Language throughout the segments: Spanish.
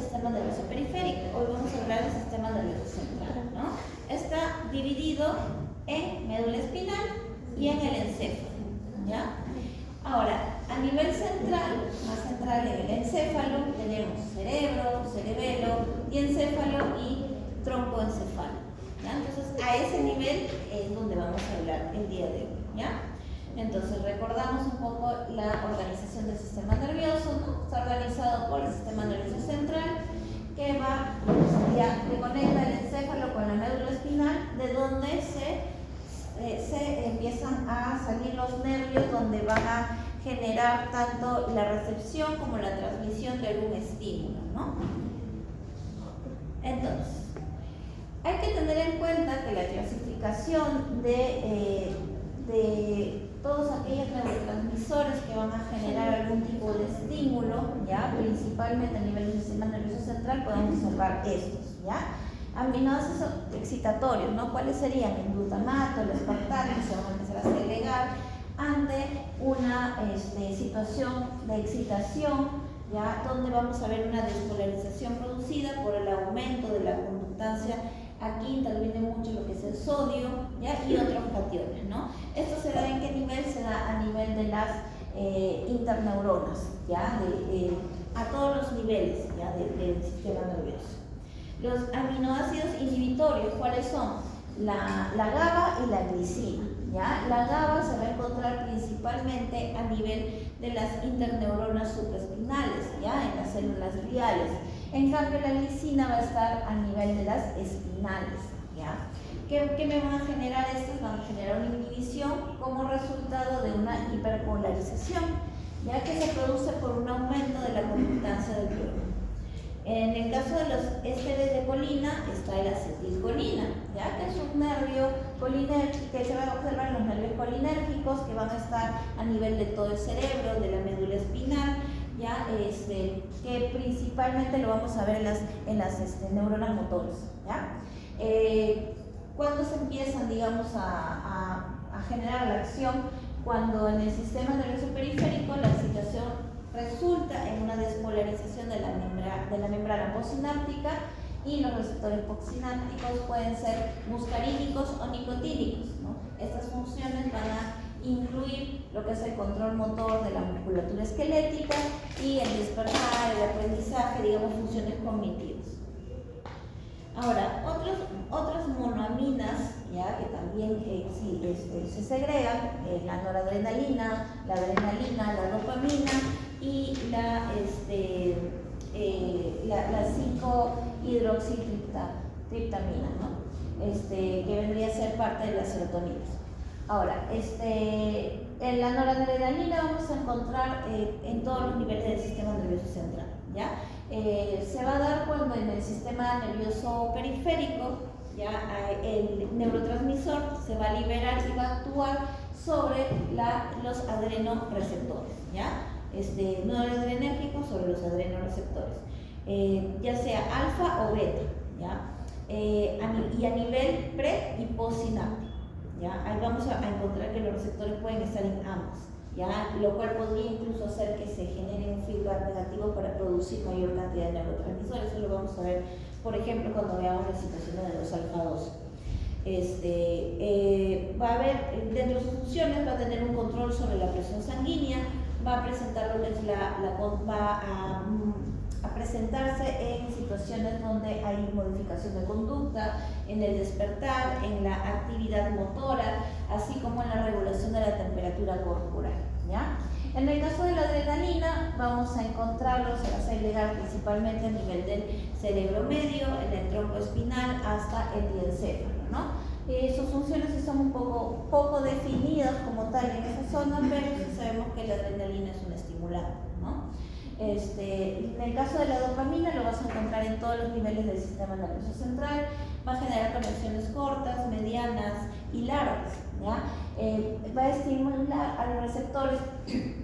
sistema nervioso periférico. Hoy vamos a hablar del sistema nervioso central, ¿no? Está dividido en médula espinal y en el encéfalo, ¿ya? Ahora, a nivel central, más central en el encéfalo, tenemos cerebro, cerebelo, diencéfalo y troncoencéfalo, ¿ya? Entonces, a ese nivel es donde vamos a hablar el día de hoy, ¿ya? Entonces, recordamos un poco la organización del sistema nervioso, ¿no? Está organizado por el sistema nervioso central, que conecta el encéfalo con la médula espinal, de donde se empiezan a salir los nervios, donde van a generar tanto la recepción como la transmisión de algún estímulo, ¿no? Entonces, hay que tener en cuenta que la clasificación de todos aquellos neurotransmisores que van a generar algún tipo de estímulo, ¿ya? Principalmente a nivel del sistema nervioso central, podemos observar estos, ¿ya? Aminoácidos excitatorios, ¿no? ¿Cuáles serían? El glutamato, el aspartato, que se van a empezar a segregar ante una situación de excitación, ¿ya? Donde vamos a ver una despolarización producida por el aumento de la conductancia. Aquí interviene mucho lo que es el sodio, ¿ya? Y otros cationes, ¿no? Esto se da en qué nivel? Se da a nivel de las interneuronas, ¿ya? A todos los niveles, ¿ya? Del sistema nervioso. Los aminoácidos inhibitorios, ¿cuáles son? La GABA y la glicina, ¿ya? La GABA se va a encontrar principalmente a nivel de las interneuronas supraespinales, ¿ya? En las células gliales. En cambio, la glicina va a estar a nivel de las espinales, ¿ya? ¿Qué me van a generar estas? Van a generar una inhibición como resultado de una hiperpolarización, ya que se produce por un aumento de la conductancia del cloro. En el caso de los ésteres de colina está el acetilcolina, ya que es un nervio colinérgico que se va a observar en los nervios colinérgicos que van a estar a nivel de todo el cerebro, de la médula espinal, ya que principalmente lo vamos a ver en las neuronas motores, ¿ya? Cuando se empiezan, digamos, a generar la acción, cuando en el sistema nervioso periférico la excitación resulta en una despolarización de la membrana postsináptica y los receptores postsinápticos pueden ser muscarínicos o nicotínicos, ¿no? Estas funciones van a incluir lo que es el control motor de la musculatura esquelética y el despertar, el aprendizaje, digamos, funciones cognitivas. Ahora, otras monoaminas, ya que también se segregan, la noradrenalina, la adrenalina, la dopamina y la 5-hidroxitriptamina, ¿no? Que vendría a ser parte de las serotoninas. Ahora, en la noradrenalina vamos a encontrar en todos los niveles del sistema nervioso central, ¿ya? Se va a dar cuando en el sistema nervioso periférico, ya, el neurotransmisor se va a liberar y va a actuar sobre los adrenoreceptores, ¿ya? Noradrenérgicos sobre los adrenoreceptores, ya sea alfa o beta, ¿ya? Y a nivel pre y postsináptico, ¿ya? Ahí vamos a encontrar que los receptores pueden estar en ambos, ¿ya? Lo cual podría incluso hacer que se genere un feedback negativo para producir mayor cantidad de neurotransmisores. Eso lo vamos a ver, por ejemplo, cuando veamos las situaciones de los alfa-2. Va a haber, dentro de sus funciones, va a tener un control sobre la presión sanguínea, va a presentar lo que es va a presentarse en situaciones donde hay modificación de conducta, en el despertar, en la actividad motora, así como en la regulación de la temperatura corporal, ¿ya? En el caso de la adrenalina, vamos a encontrarlo, se va a segregar principalmente a nivel del cerebro medio, en el tronco espinal, hasta el diencéfalo, ¿no? Sus funciones están un poco definidas como tal en esa zona, pero sí sabemos que la adrenalina es un estimulante, ¿no? En el caso de la dopamina lo vas a encontrar en todos los niveles del sistema nervioso central, va a generar conexiones cortas, medianas y largas, ¿ya? Va a estimular a los receptores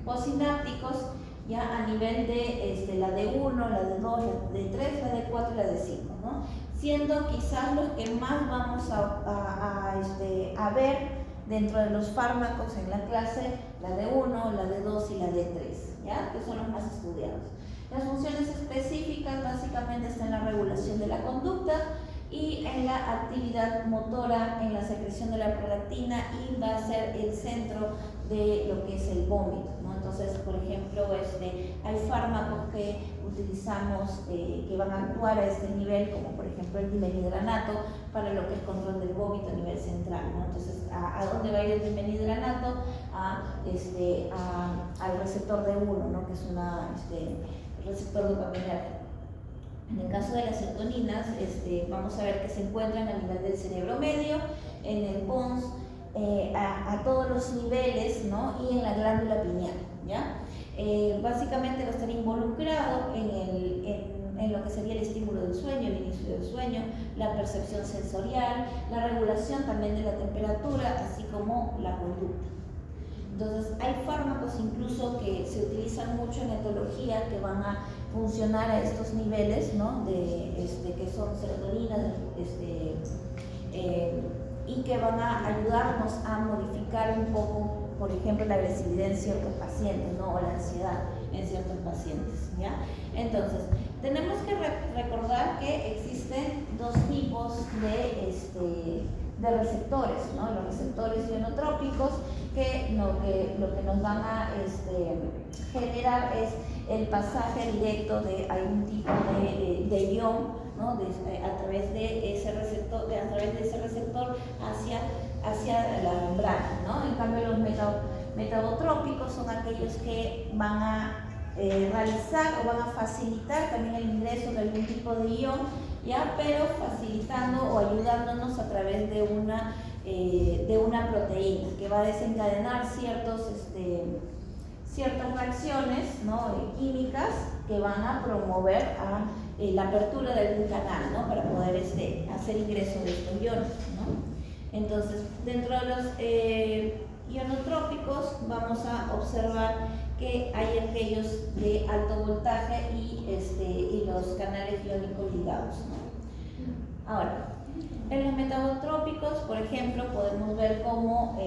postsinápticos, ya, a nivel de la D1, la D2, la D3, la D4 y la D5, ¿no? Siendo quizás los que más vamos a ver dentro de los fármacos en la clase, la D1, la D2 y la D3, ¿ya? Que son los más estudiados. Las funciones específicas básicamente están en la regulación de la conducta y en la actividad motora, en la secreción de la prolactina, y va a ser el centro de lo que es el vómito, ¿no? Entonces, por ejemplo, hay fármacos que utilizamos que van a actuar a este nivel, como por ejemplo el dimenidranato, para lo que es control del vómito a nivel central, ¿no? Entonces, ¿a dónde va a ir el dimenidranato? Al receptor D1, ¿no? Que es receptor dopaminérgico. En el caso de las serotoninas, vamos a ver que se encuentran a nivel del cerebro medio, en el pons, a todos los niveles, ¿no? Y en la glándula pineal, ¿ya? Básicamente va a estar involucrado en lo que sería el estímulo del sueño, el inicio del sueño, la percepción sensorial, la regulación también de la temperatura, así como la conducta. Entonces, hay fármacos incluso que se utilizan mucho en etología que van a funcionar a estos niveles, ¿no? Que son serotoninas, y que van a ayudarnos a modificar un poco, por ejemplo, la agresividad en ciertos pacientes, ¿no? O la ansiedad en ciertos pacientes, ¿ya? Entonces, tenemos que recordar que existen dos tipos de receptores, ¿no? Los receptores ionotrópicos, que lo que nos van a generar es el pasaje directo de algún tipo de ion, ¿no? A través de ese receptor hacia la membrana, ¿no? En cambio, los metabotrópicos son aquellos que van a realizar o van a facilitar también el ingreso de algún tipo de ion, ¿ya? Pero facilitando o ayudándonos a través de una proteína que va a desencadenar ciertas reacciones, ¿no? Químicas que van a promover la apertura de algún canal, ¿no? Para poder hacer ingreso de estos iones, ¿no? Entonces, dentro de los ionotrópicos vamos a observar que hay aquellos de alto voltaje y los canales iónicos ligados, ¿no? Ahora, en los metabotrópicos, por ejemplo, podemos ver cómo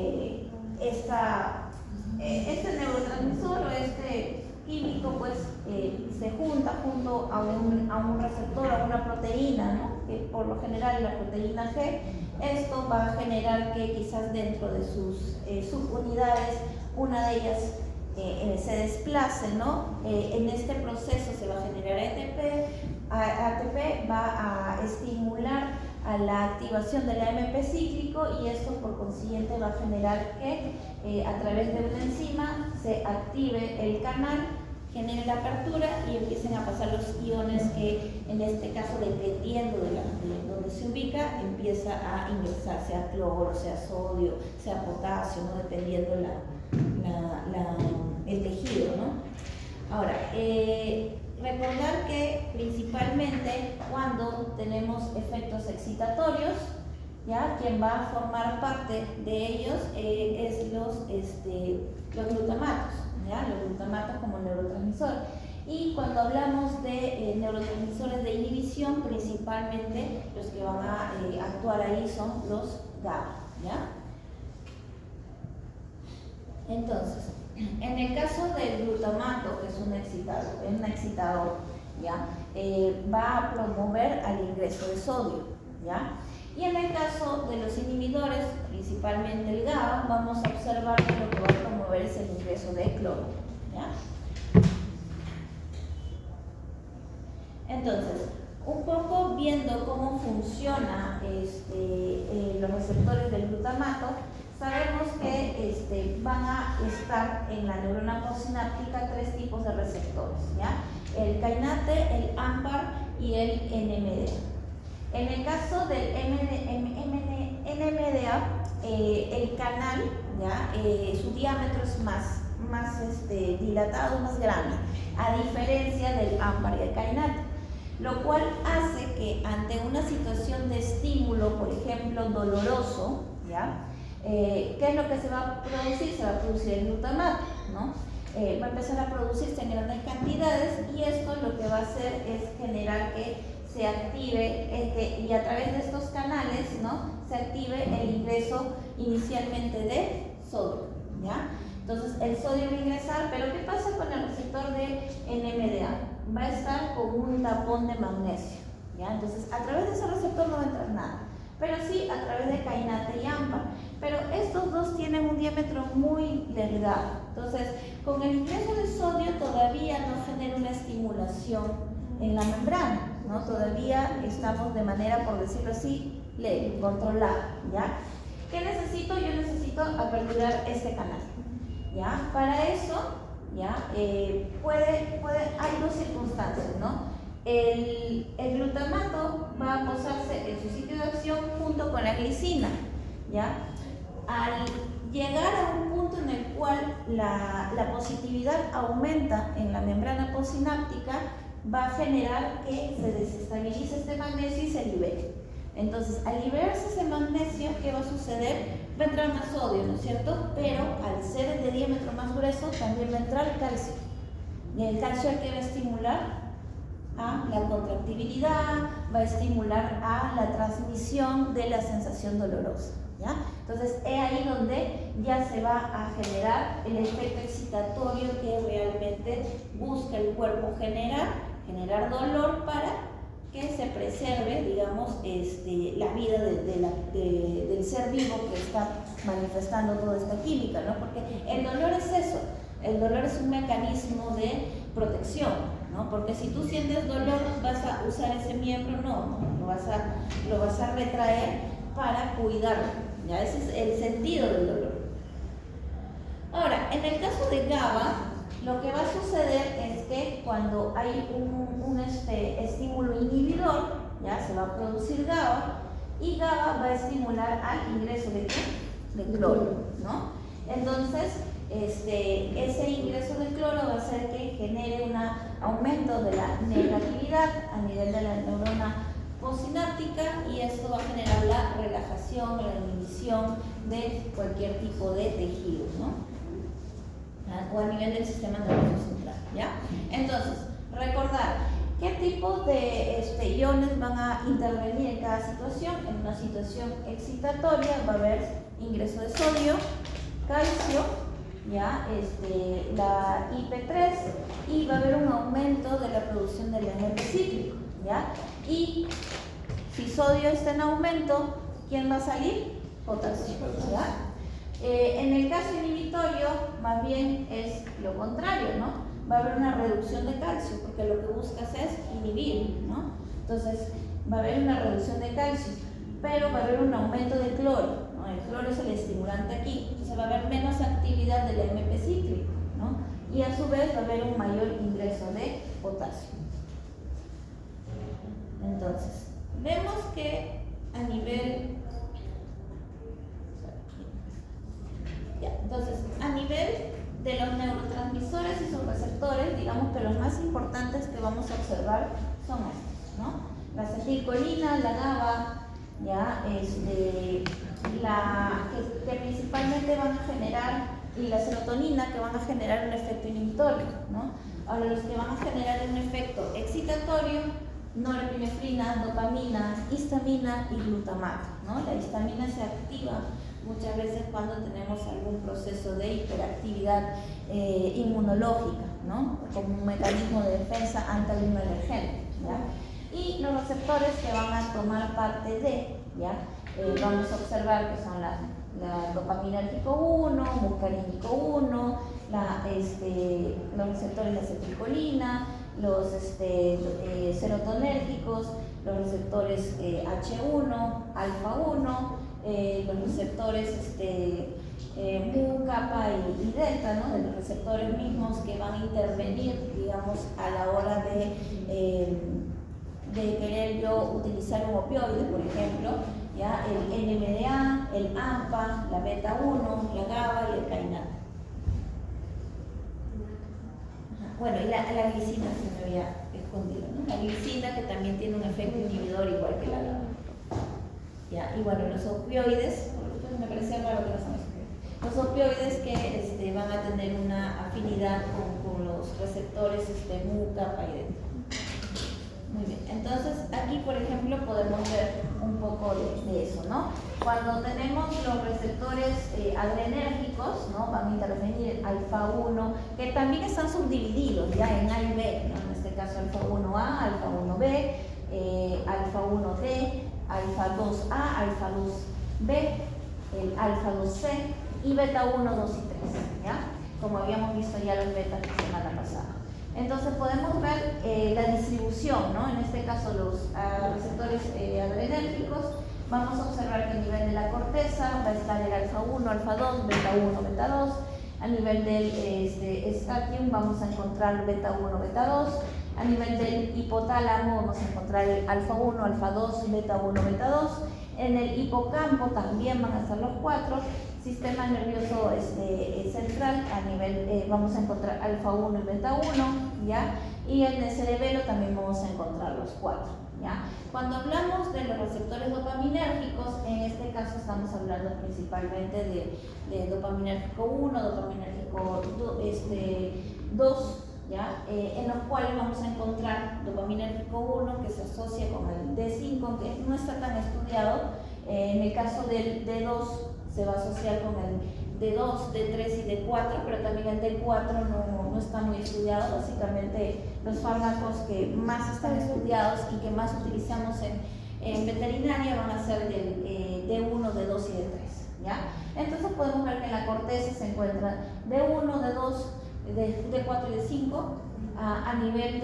este neurotransmisor o químico, pues, se junta junto a un receptor, a una proteína, ¿no? Que por lo general la proteína G. Esto va a generar que quizás dentro de sus subunidades, una de ellas se desplace, ¿no? En este proceso se va a generar ATP va a estimular a la activación del AMP cíclico, y esto por consiguiente va a generar que a través de una enzima se active el canal, genere la apertura y empiecen a pasar los iones que, en este caso, dependiendo de donde se ubica, empieza a ingresar, sea cloro, sea sodio, sea potasio, ¿no? Dependiendo el tejido, ¿no? Ahora, recordar que principalmente cuando tenemos efectos excitatorios, ¿ya? Quien va a formar parte de ellos es los glutamatos, ¿ya? Los glutamatos como neurotransmisor. Y cuando hablamos de neurotransmisores de inhibición, principalmente los que van a actuar ahí son los GABA, ¿ya? Entonces, en el caso del glutamato, que es un excitador, ¿ya? Va a promover al ingreso de sodio, ¿ya? Y en el caso de los inhibidores, principalmente el GABA, vamos a observar que lo que va a promover es el ingreso de cloro, ¿ya? Entonces, un poco viendo cómo funciona los receptores del glutamato, sabemos que van a estar en la neurona postsináptica tres tipos de receptores, ¿ya? El kainate, el AMPAR y el NMDA. En el caso del NMDA, el canal, ¿ya? Su diámetro es más dilatado, más grande, a diferencia del AMPAR y el kainate, lo cual hace que ante una situación de estímulo, por ejemplo, doloroso, ¿ya? ¿Qué es lo que se va a producir? Se va a producir el glutamato, ¿no? Va a empezar a producirse en grandes cantidades, y esto lo que va a hacer es generar que se active, y a través de estos canales, ¿no? Se active el ingreso inicialmente de sodio, ¿ya? Entonces el sodio va a ingresar, pero ¿qué pasa con el receptor de NMDA? va a estar con un tapón de magnesio, ¿ya? Entonces, a través de ese receptor no va a entrar nada, pero sí a través de cainate y AMPA. Pero estos dos tienen un diámetro muy delgado. Entonces, con el ingreso de sodio todavía no genera una estimulación en la membrana, ¿no? Todavía estamos de manera, por decirlo así, leve, controlada, ¿ya? ¿Qué necesito? Yo necesito aperturar este canal, ¿ya? Para eso, ¿ya? Hay dos circunstancias, ¿no? El glutamato va a posarse en su sitio de acción junto con la glicina, ¿ya? Al llegar a un punto en el cual la positividad aumenta en la membrana postsináptica, va a generar que se desestabilice este magnesio y se libere. Entonces, al liberarse ese magnesio, ¿qué va a suceder? Va a entrar más sodio, ¿no es cierto? Pero al ser de diámetro más grueso, también va a entrar calcio. Y el calcio, ¿qué va a estimular? A la contractibilidad, va a estimular a la transmisión de la sensación dolorosa, ¿ya? Entonces, es ahí donde ya se va a generar el efecto excitatorio que realmente busca el cuerpo generar dolor para que se preserve, digamos, la vida del ser vivo que está manifestando toda esta química, ¿no? Porque el dolor es eso, el dolor es un mecanismo de protección, ¿no? Porque si tú sientes dolor, vas a usar ese miembro, no, lo vas a retraer para cuidarlo, ¿ya? Ese es el sentido del dolor. Ahora, en el caso de GABA, lo que va a suceder es que cuando hay un estímulo inhibidor, ya se va a producir GABA, y GABA va a estimular al ingreso de cloro, ¿no? Entonces, ese ingreso de cloro va a hacer que genere un aumento de la negatividad a nivel de la neurona postsináptica, y esto va a generar la relajación, la inhibición de cualquier tipo de tejido, ¿no? O a nivel del sistema nervioso central, ¿ya? Entonces, recordar qué tipos de iones van a intervenir en cada situación. En una situación excitatoria va a haber ingreso de sodio, calcio, ¿ya? La IP3, y va a haber un aumento de la producción del AMP cíclico, ¿ya? Y si sodio está en aumento, ¿quién va a salir? Potasio, ¿ya? En el caso inhibitorio, más bien es lo contrario, ¿no? Va a haber una reducción de calcio, porque lo que buscas es inhibir, ¿no? Entonces, va a haber una reducción de calcio, pero va a haber un aumento de cloro, ¿no? El cloro es el estimulante aquí, entonces va a haber menos actividad del AMP cíclico, ¿no? Y a su vez va a haber un mayor ingreso de potasio. Entonces, vemos que a nivel... Entonces, a nivel de los neurotransmisores y sus receptores, digamos que los más importantes que vamos a observar son estos, ¿no? La acetilcolina, la GABA, ¿ya? Que principalmente van a generar, y la serotonina, que van a generar un efecto inhibitorio, ¿no? Ahora, los que van a generar un efecto excitatorio: norepinefrina, dopamina, histamina y glutamato, ¿no? La histamina se activa muchas veces cuando tenemos algún proceso de hiperactividad inmunológica, ¿no? Como un mecanismo de defensa ante algún alergeno, ¿ya? Y los receptores que van a tomar parte de, ¿ya? Vamos a observar que son la dopaminérgico 1, muscaríngico 1, los receptores de acetilcolina, los serotonérgicos, los receptores H1, alfa 1, los receptores mu, kappa y delta, ¿no? De los receptores mismos que van a intervenir, digamos, a la hora de querer yo utilizar un opioide, por ejemplo, ¿ya? El NMDA, el AMPA, la beta 1, la GABA y el cainate. Bueno, y la glicina se me había escondido, ¿no? La glicina, que también tiene un efecto inhibidor igual que la GABA. ¿Ya? Y bueno, los opioides, me parece raro que no son los opioides que van a tener una afinidad con los receptores mu, kappa y delta. Muy bien, entonces aquí por ejemplo podemos ver un poco de eso, ¿no? Cuando tenemos los receptores adrenérgicos, ¿no? Van a intervenir alfa 1, que también están subdivididos ya en A y B, ¿no? En este caso alfa 1A, alfa 1B, alfa 1D, alfa 2A, alfa 2B, el alfa 2C y beta 1, 2 y 3, ¿ya? Como habíamos visto ya los betas la semana pasada. Entonces podemos ver la distribución, ¿no? En este caso los receptores adrenérgicos. Vamos a observar que a nivel de la corteza va a estar el alfa 1, alfa 2, beta 1, beta 2. A nivel del statium vamos a encontrar beta 1, beta 2. A nivel del hipotálamo vamos a encontrar el alfa 1, alfa 2, beta 1, beta 2. En el hipocampo también van a estar los 4. Sistema nervioso central, a nivel vamos a encontrar alfa 1 y beta 1, ¿ya? Y en el cerebelo también vamos a encontrar los 4, ¿ya? Cuando hablamos de los receptores dopaminérgicos, en este caso estamos hablando principalmente de dopaminérgico 1, dopaminérgico 2, ¿ya? En los cuales vamos a encontrar dopaminérgico 1 que se asocia con el D5, que no está tan estudiado. En el caso del D2 se va a asociar con el D2, D3 y D4, pero también el D4 no está muy estudiado. Básicamente los fármacos que más están estudiados y que más utilizamos en veterinaria van a ser del D1, D2 y D3, ¿ya? Entonces podemos ver que en la corteza se encuentra D1, D2, D4 y D5. A nivel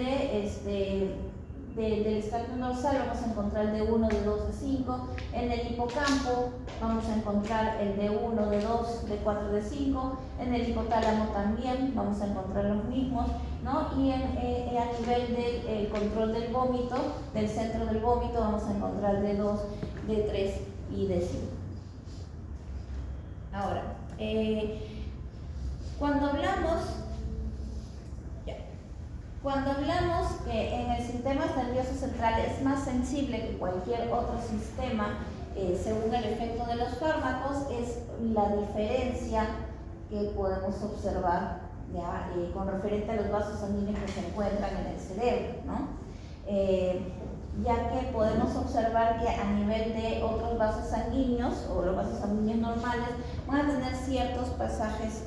del estrato dorsal vamos a encontrar el D1, D2, D5. En el hipocampo vamos a encontrar el D1, D2, D4, D5. En el hipotálamo también vamos a encontrar los mismos, ¿no? Y a nivel del control del vómito, del centro del vómito, vamos a encontrar D2, D3 y D5. Ahora, cuando hablamos que en el sistema nervioso central es más sensible que cualquier otro sistema, según el efecto de los fármacos, es la diferencia que podemos observar, ¿ya? Con referente a los vasos sanguíneos que se encuentran en el cerebro, ¿no? Ya que podemos observar que a nivel de otros vasos sanguíneos o los vasos sanguíneos normales van a tener ciertos pasajes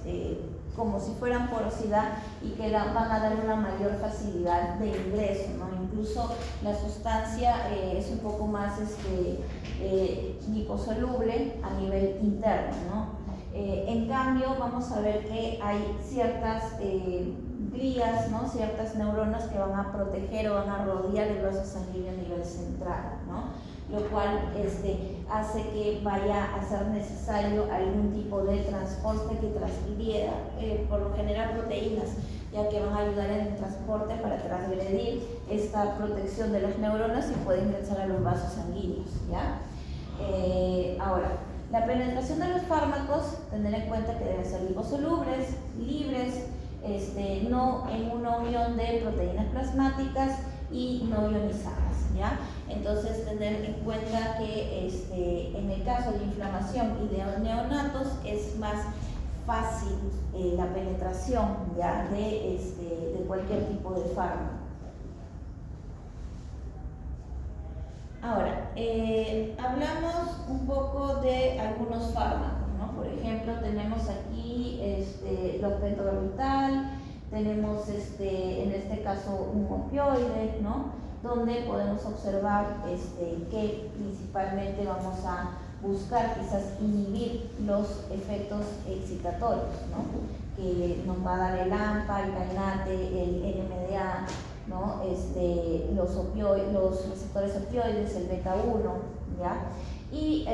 como si fueran porosidad y que van a dar una mayor facilidad de ingreso, ¿no? Incluso la sustancia es un poco más liposoluble a nivel interno, ¿no? En cambio vamos a ver que hay ciertas glías, ¿no? Ciertas neuronas que van a proteger o van a rodear el vaso sanguíneo a nivel central, ¿no? Lo cual hace que vaya a ser necesario algún tipo de transporte que transfiera, por lo general proteínas, ya que van a ayudar en el transporte para transgredir esta protección de las neuronas y puede ingresar a los vasos sanguíneos, ¿ya? Ahora, la penetración de los fármacos, tener en cuenta que deben ser liposolubles, libres, no en una unión de proteínas plasmáticas y no ionizadas, ¿ya? Entonces tener en cuenta que en el caso de inflamación y de neonatos es más fácil la penetración, ¿ya? de cualquier tipo de fármaco. Ahora, hablamos un poco de algunos fármacos, ¿no? Por ejemplo, tenemos aquí los pentobarbital, tenemos en este caso un opioide, ¿no? Donde podemos observar que principalmente vamos a buscar quizás inhibir los efectos excitatorios, ¿no? Que nos va a dar el AMPA, el kainate, el NMDA, ¿no? Los receptores opioides, el beta 1, ¿ya? Y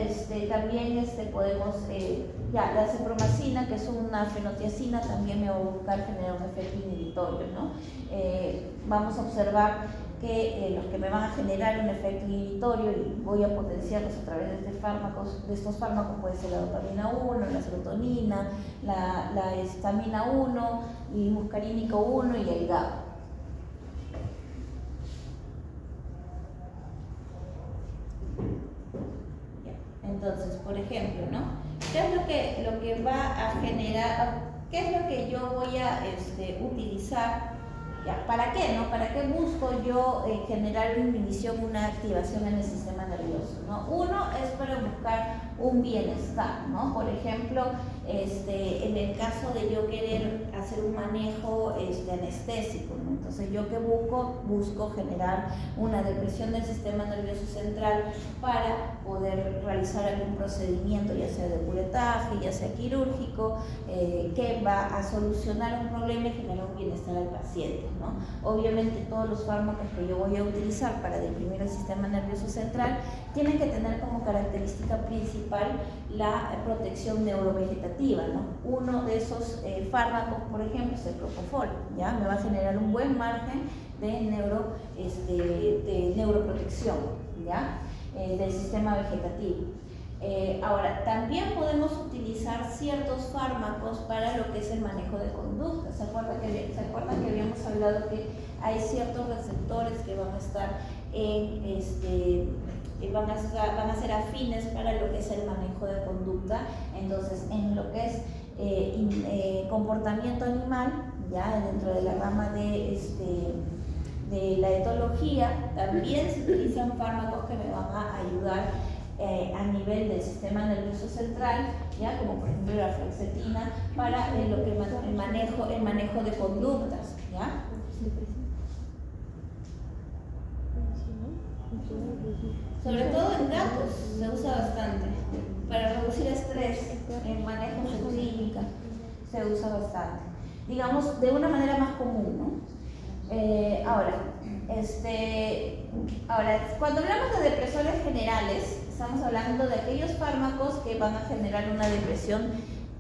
también podemos, la cipromacina, que es una fenotiazina, también me va a buscar generar un efecto inhibitorio, ¿no? Vamos a observar que los que me van a generar un efecto inhibitorio y voy a potenciarlos a través de estos fármacos puede ser la dopamina 1, la serotonina, la histamina 1, el muscarínico 1 y el GABA. Entonces, por ejemplo, ¿no? ¿Qué es lo que va a generar, qué es lo que yo voy a utilizar? ¿Ya? ¿Para qué, no? ¿Para qué busco yo generar una inhibición, una activación en el sistema nervioso, ¿no? Uno es para buscar un bienestar, ¿no? Por ejemplo, en el caso de yo querer hacer un manejo anestésico, ¿no? Entonces, ¿yo qué busco? Busco generar una depresión del sistema nervioso central para poder realizar algún procedimiento, ya sea de curetaje, ya sea quirúrgico, que va a solucionar un problema y generar un bienestar al paciente, ¿no? Obviamente, todos los fármacos que yo voy a utilizar para deprimir el sistema nervioso central tienen que tener como característica principal la protección neurovegetativa, ¿no? Uno de esos fármacos, por ejemplo, es el propofol, ¿ya? Me va a generar un buen margen de neuroprotección, ¿ya? Del sistema vegetativo. Ahora, también podemos utilizar ciertos fármacos para lo que es el manejo de conducta. ¿Se acuerdan que habíamos hablado que hay ciertos receptores que van a estar van a ser afines para lo que es el manejo de conducta? Entonces, en lo que es comportamiento animal, ya dentro de la rama de la etología, también se utilizan fármacos que me van a ayudar a nivel del sistema nervioso central, ya como por ejemplo la fluoxetina, para lo que el manejo de conductas, ¿ya? Sobre todo en gatos se usa bastante para reducir estrés. En manejo de clínica se usa bastante, digamos, de una manera más común, ¿no? Ahora, cuando hablamos de depresores generales, estamos hablando de aquellos fármacos que van a generar una depresión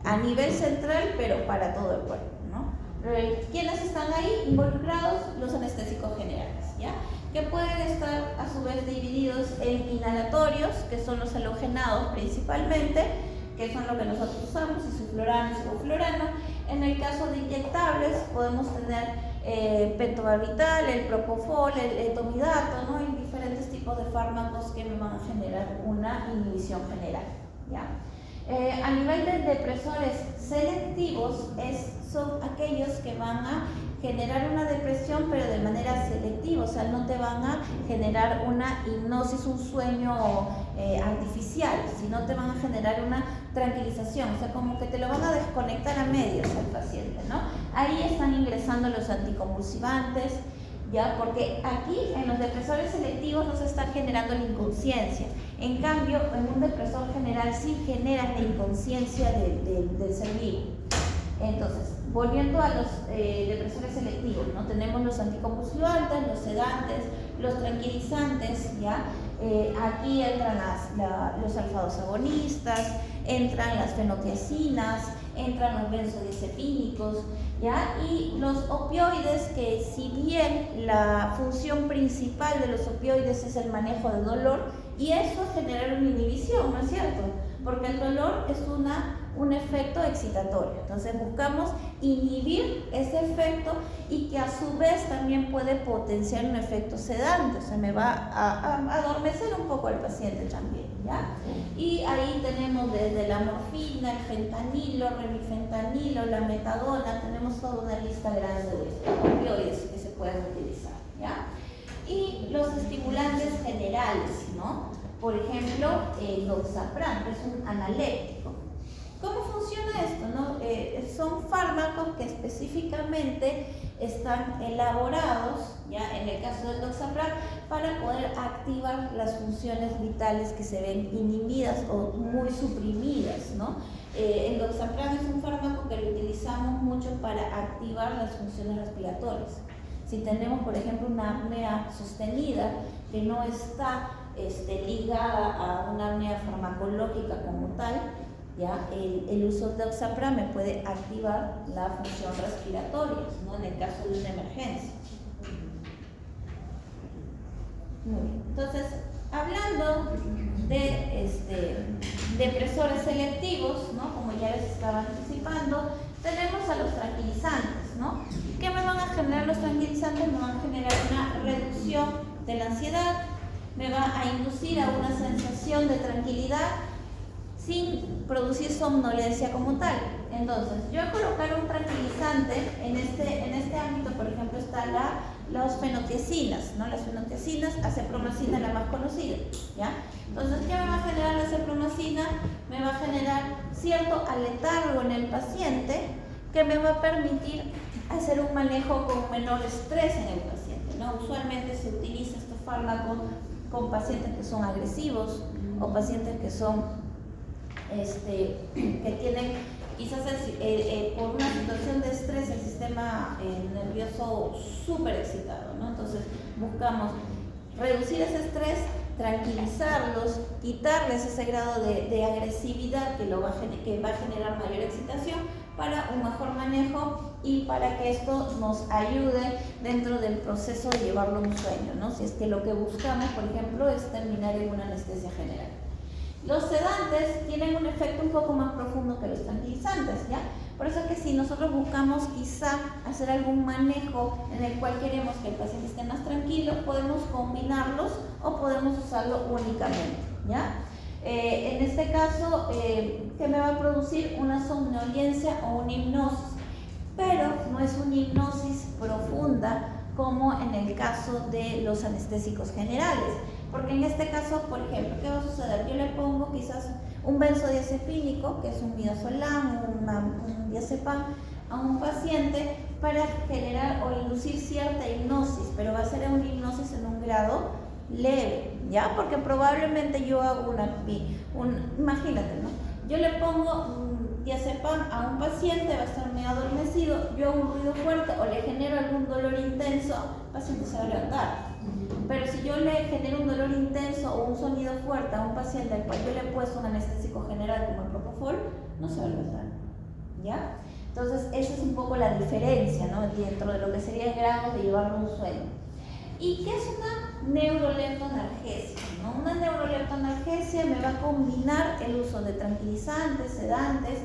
a nivel central, pero para todo el cuerpo, ¿no? ¿Quiénes están ahí involucrados? Los anestésicos generales, ¿ya? Que pueden estar a su vez divididos en inhalatorios, que son los halogenados principalmente, que son lo que nosotros usamos, isoflurano y sevoflurano. En el caso de inyectables podemos tener pentobarbital, el propofol, el etomidato, ¿no? Hay diferentes tipos de fármacos que me van a generar una inhibición general, ¿ya? A nivel de depresores selectivos, son aquellos que van a generar una depresión, pero de manera selectiva, o sea, no te van a generar una hipnosis, un sueño artificial, sino te van a generar una tranquilización, o sea, como que te lo van a desconectar a medias al paciente, ¿no? Ahí están ingresando los anticonvulsivantes, ¿ya? Porque aquí en los depresores selectivos no se está generando la inconsciencia. En cambio, en un depresor general sí generas la inconsciencia del ser vivo. Entonces, volviendo a los depresores selectivos, ¿no? Tenemos los anticonvulsivantes, los sedantes, los tranquilizantes, ¿ya? Aquí entran los alfa-2 agonistas, entran las fenotiacinas, entran los benzodiazepínicos, ¿ya? Y los opioides, que si bien la función principal de los opioides es el manejo de dolor, y eso es generar una inhibición, ¿no es cierto? Porque el dolor es un efecto excitatorio. Entonces buscamos inhibir ese efecto y que a su vez también puede potenciar un efecto sedante, o sea, me va a adormecer un poco al paciente también, ¿ya? Y ahí tenemos desde la morfina, el fentanilo, remifentanilo, la metadona, tenemos toda una lista grande de opioides que se pueden utilizar, ¿ya? Y los estimulantes generales, ¿no? Por ejemplo, el doxapran, que es un analéptico. ¿Cómo funciona esto, no? Son fármacos que específicamente están elaborados, ya en el caso del doxapran, para poder activar las funciones vitales que se ven inhibidas o muy suprimidas, ¿no? El doxapran es un fármaco que lo utilizamos mucho para activar las funciones respiratorias. Si tenemos, por ejemplo, una apnea sostenida que no está ligada a una apnea farmacológica como tal, ¿ya? El uso de doxapran me puede activar la función respiratoria, ¿no? En el caso de una emergencia. Muy bien. Entonces, hablando de depresores selectivos, ¿no? Como ya les estaba anticipando, tenemos a los tranquilizantes, ¿no? ¿Qué me van a generar los tranquilizantes? Me van a generar una reducción de la ansiedad, me va a inducir a una sensación de tranquilidad sin producir somnolencia como tal. Entonces, yo al colocar un tranquilizante en este ámbito, por ejemplo, está la las fenotiacinas, ¿no? Las fenotiacinas, acepromacina la más conocida, ¿ya? Entonces, ¿qué me va a generar la acepromacina? Me va a generar cierto aletargo en el paciente que me va a permitir hacer un manejo con menor estrés en el paciente, ¿no? Usualmente se utiliza este fármaco con pacientes que son agresivos o pacientes que son que tienen quizás por una situación de estrés el sistema nervioso súper excitado, ¿no? Entonces buscamos reducir ese estrés, tranquilizarlos, quitarles ese grado de agresividad que va a generar mayor excitación para un mejor manejo y para que esto nos ayude dentro del proceso de llevarlo a un sueño, ¿no? Si es que lo que buscamos, por ejemplo, es terminar en una anestesia general. Los sedantes tienen un efecto un poco más profundo que los tranquilizantes, ¿ya? Por eso es que si nosotros buscamos quizá hacer algún manejo en el cual queremos que el paciente esté más tranquilo, podemos combinarlos o podemos usarlo únicamente, ¿ya? En este caso, ¿qué me va a producir? Una somnolencia o una hipnosis, pero no es una hipnosis profunda como en el caso de los anestésicos generales. Porque en este caso, por ejemplo, ¿qué va a suceder? Yo le pongo quizás un benzodiazepínico, que es un midazolam, un diazepam, a un paciente para generar o inducir cierta hipnosis, pero va a ser una hipnosis en un grado leve, ¿ya? Porque probablemente yo hago imagínate, ¿no? Yo le pongo diazepam a un paciente, va a estar medio adormecido, yo hago un ruido fuerte o le genero algún dolor intenso, el paciente se va a levantar. Pero si yo le genero un dolor intenso o un sonido fuerte a un paciente al cual yo le he puesto un anestésico general como el propofol, no se va a levantar, ¿ya? Entonces esa es un poco la diferencia, ¿no? Dentro de lo que sería el grado de llevarlo a un sueño. ¿Y qué es una neuroleptoanalgesia? ¿No? Una neuroleptoanalgesia me va a combinar el uso de tranquilizantes, sedantes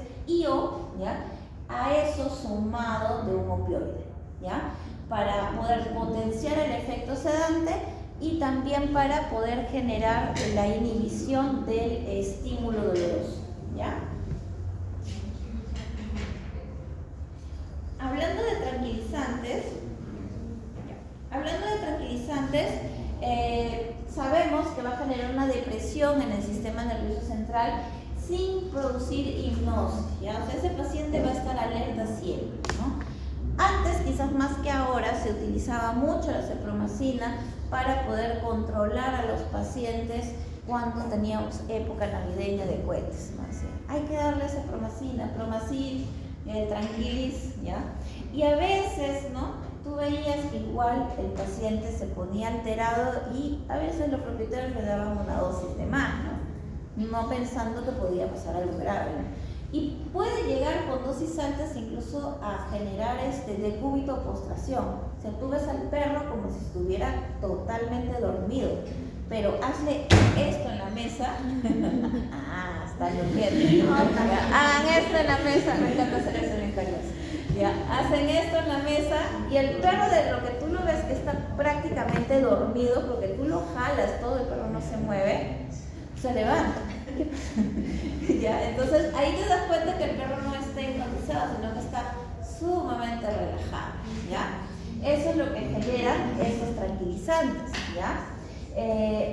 ¿ya? A eso sumado de un opioide, ¿ya? Para poder potenciar el efecto sedante y también para poder generar la inhibición del estímulo doloroso, ¿ya? Hablando de tranquilizantes, sabemos que va a generar una depresión en el sistema nervioso central sin producir hipnosis, ¿ya? O sea, ese paciente va a estar alerta siempre, ¿no? Antes, quizás más que ahora, se utilizaba mucho la acepromacina para poder controlar a los pacientes cuando teníamos época navideña de cohetes, ¿no? Así, hay que darle acepromacina, Promacin, Tranquilis, ¿ya? Y a veces, ¿no? Tú veías que igual el paciente se ponía alterado y a veces los propietarios le daban una dosis de más, no pensando que podía pasar algo grave, ¿no? Y puede llegar con dosis altas incluso a generar decúbito o postración. O sea, tú ves al perro como si estuviera totalmente dormido, pero hazle esto en la mesa. Está durmiendo. Hagan esto en la mesa, me encanta hacer eso en esta clase. Ya, hacen esto en la mesa y el perro, de lo que tú lo ves que está prácticamente dormido, porque tú lo jalas todo, el perro no se mueve, se levanta. ¿Ya? Entonces ahí te das cuenta que el perro no está hipnotizado, sino que está sumamente relajado, ¿ya? Eso es lo que genera esos tranquilizantes, ¿ya?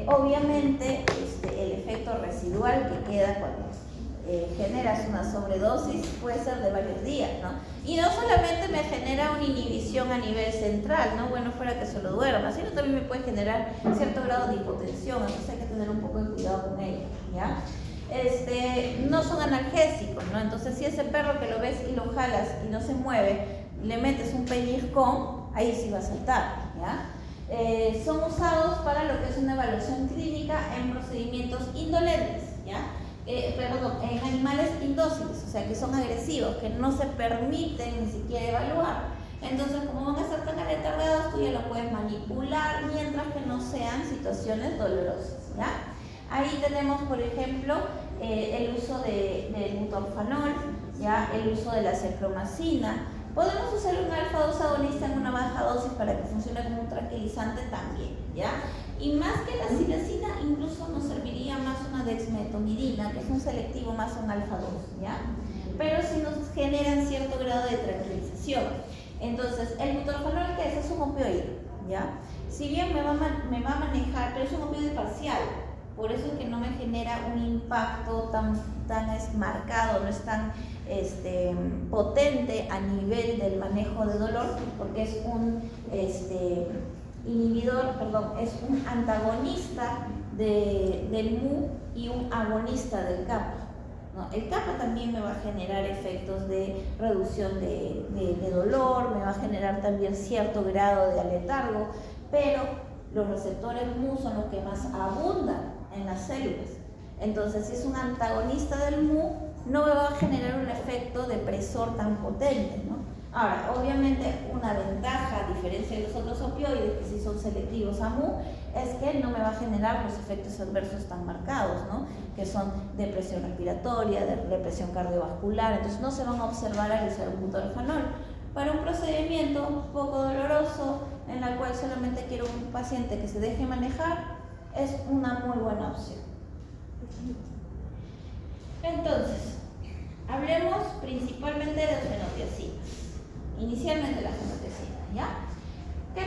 Obviamente el efecto residual que queda cuando generas una sobredosis puede ser de varios días, ¿no? Y no solamente me genera una inhibición a nivel central, ¿no? Bueno, fuera que solo duerma, sino también me puede generar cierto grado de hipotensión, entonces hay que tener un poco de cuidado con ello, ¿ya? No son analgésicos, ¿no? Entonces si ese perro que lo ves y lo jalas y no se mueve, le metes un pellizcón, ahí sí va a saltar, ¿ya? Son usados para lo que es una evaluación clínica en procedimientos indolentes, ¿ya? En animales indóciles, o sea que son agresivos, que no se permiten ni siquiera evaluar. Entonces, como van a estar tan aletargados, tú ya lo puedes manipular mientras que no sean situaciones dolorosas, ¿ya? Ahí tenemos, por ejemplo, el uso del butorfanol, ¿ya? El uso de la cepromacina. Podemos usar un alfa-2 agonista en una baja dosis para que funcione como un tranquilizante también, ¿ya? Y más que la silacina, incluso nos serviría más una dexmedetomidina, que es un selectivo más un alfa-2, ¿ya? Pero sí nos generan cierto grado de tranquilización. Entonces, el butorfanol, ¿qué es? Es un opioide, ¿ya? Si bien me va a manejar, pero es un opioide parcial, por eso es que no me genera un impacto tan marcado, no es tan potente a nivel del manejo de dolor, porque es un es un antagonista del mu y un agonista del kappa, ¿no? El kappa también me va a generar efectos de reducción de dolor, me va a generar también cierto grado de aletargo, pero los receptores mu son los que más abundan en las células. Entonces, si es un antagonista del mu, no me va a generar un efecto depresor tan potente, ¿no? Ahora, obviamente, una ventaja, a diferencia de los otros opioides, que sí son selectivos a mu, es que no me va a generar los efectos adversos tan marcados, ¿no? Que son depresión respiratoria, depresión cardiovascular, entonces no se van a observar al usar un butorfanol. Para un procedimiento un poco doloroso, en la cual solamente quiero un paciente que se deje manejar, es una muy buena opción. Entonces, hablemos principalmente de las fenotiacinas. Inicialmente las fenotiacinas, ¿ya? ¿Qué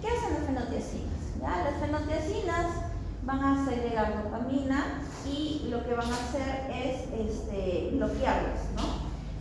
hacen las fenotiacinas? ¿Ya? Las fenotiacinas van a segregar dopamina y lo que van a hacer es bloquearlas, ¿no?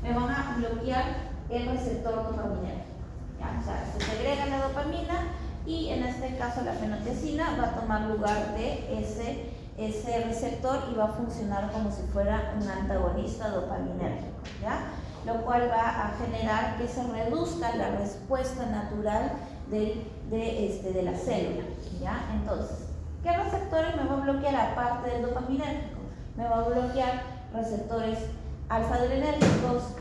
Me van a bloquear el receptor dopaminérgico, ¿ya? O sea, se segrega la dopamina y en este caso la fenotiacina va a tomar lugar de ese receptor y va a funcionar como si fuera un antagonista dopaminérgico, ¿ya? Lo cual va a generar que se reduzca la respuesta natural de la célula, ¿ya? Entonces, ¿qué receptores me va a bloquear aparte del dopaminérgico? Me va a bloquear receptores alfa-adrenérgicos,